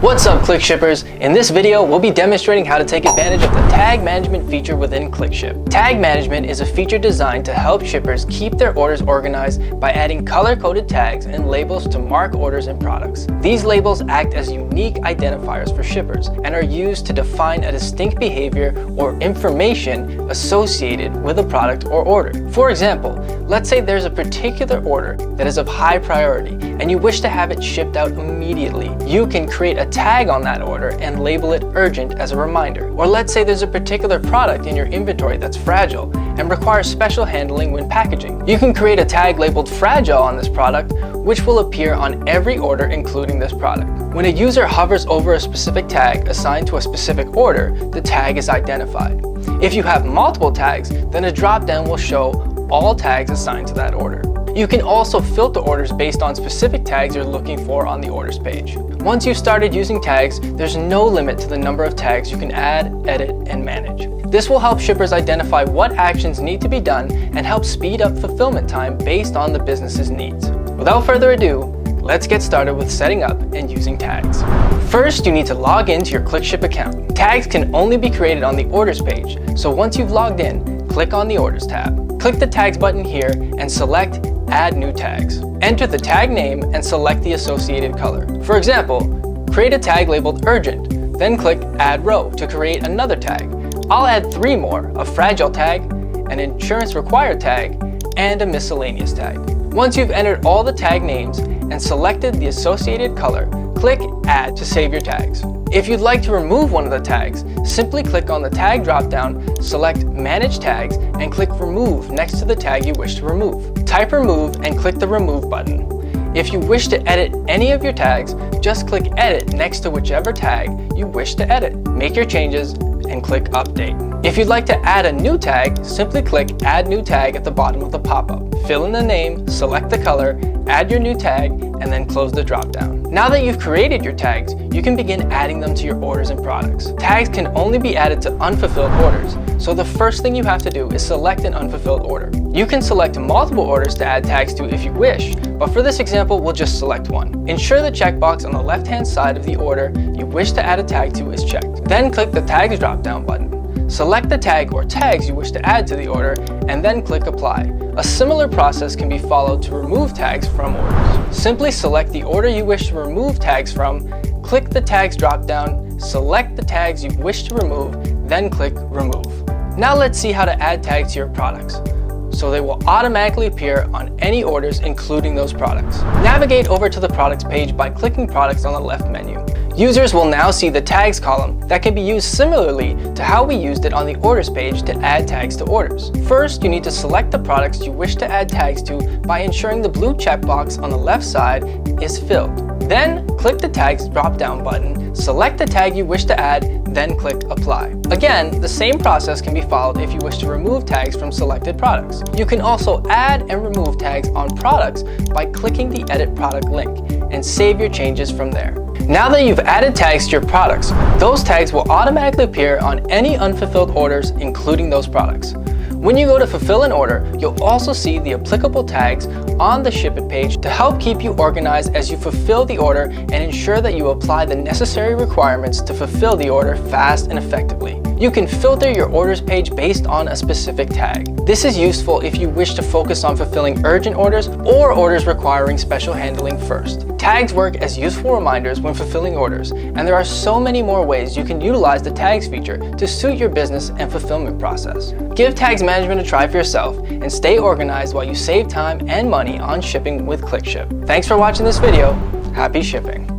What's up, ClickShippers? In this video, we'll be demonstrating how to take advantage of the tag management feature within ClickShip. Tag management is a feature designed to help shippers keep their orders organized by adding color-coded tags and labels to mark orders and products. These labels act as unique identifiers for shippers and are used to define a distinct behavior or information associated with a product or order. For example, let's say there's a particular order that is of high priority and you wish to have it shipped out immediately. You can create a tag on that order and label it urgent as a reminder. Or let's say there's a particular product in your inventory that's fragile and requires special handling when packaging. You can create a tag labeled fragile on this product, which will appear on every order including this product. When a user hovers over a specific tag assigned to a specific order, the tag is identified. If you have multiple tags, then a drop-down will show all tags assigned to that order. You can also filter orders based on specific tags you're looking for on the orders page. Once you've started using tags, there's no limit to the number of tags you can add, edit, and manage. This will help shippers identify what actions need to be done and help speed up fulfillment time based on the business's needs. Without further ado, let's get started with setting up and using tags. First, you need to log into your ClickShip account. Tags can only be created on the orders page, so once you've logged in, click on the orders tab. Click the tags button here and select Add New Tags. Enter the tag name and select the associated color. For example, create a tag labeled urgent, then click Add Row to create another tag. I'll add 3 more, a fragile tag, an insurance required tag, and a miscellaneous tag. Once you've entered all the tag names and selected the associated color, click Add to save your tags. If you'd like to remove one of the tags, simply click on the tag drop-down, select Manage Tags, and click Remove next to the tag you wish to remove. Type Remove and click the Remove button. If you wish to edit any of your tags, just click Edit next to whichever tag you wish to edit. Make your changes and click Update. If you'd like to add a new tag, simply click Add New Tag at the bottom of the pop-up. Fill in the name, select the color, add your new tag, and then close the drop-down. Now that you've created your tags, you can begin adding them to your orders and products. Tags can only be added to unfulfilled orders, so the first thing you have to do is select an unfulfilled order. You can select multiple orders to add tags to if you wish, but for this example, we'll just select one. Ensure the checkbox on the left-hand side of the order you wish to add a tag to is checked. Then click the Tags drop-down button. Select the tag or tags you wish to add to the order, and then click Apply. A similar process can be followed to remove tags from orders. Simply select the order you wish to remove tags from, click the Tags drop-down, select the tags you wish to remove, then click Remove. Now let's see how to add tags to your products, so they will automatically appear on any orders including those products. Navigate over to the Products page by clicking Products on the left menu. Users will now see the Tags column that can be used similarly to how we used it on the Orders page to add tags to orders. First, you need to select the products you wish to add tags to by ensuring the blue checkbox on the left side is filled. Then, click the Tags drop-down button, select the tag you wish to add, then click Apply. Again, the same process can be followed if you wish to remove tags from selected products. You can also add and remove tags on products by clicking the Edit Product link and save your changes from there. Now that you've added tags to your products, those tags will automatically appear on any unfulfilled orders, including those products. When you go to fulfill an order, you'll also see the applicable tags on the Ship It page to help keep you organized as you fulfill the order and ensure that you apply the necessary requirements to fulfill the order fast and effectively. You can filter your orders page based on a specific tag. This is useful if you wish to focus on fulfilling urgent orders or orders requiring special handling first. Tags work as useful reminders when fulfilling orders, and there are so many more ways you can utilize the tags feature to suit your business and fulfillment process. Give tags management a try for yourself and stay organized while you save time and money on shipping with ClickShip. Thanks for watching this video. Happy shipping.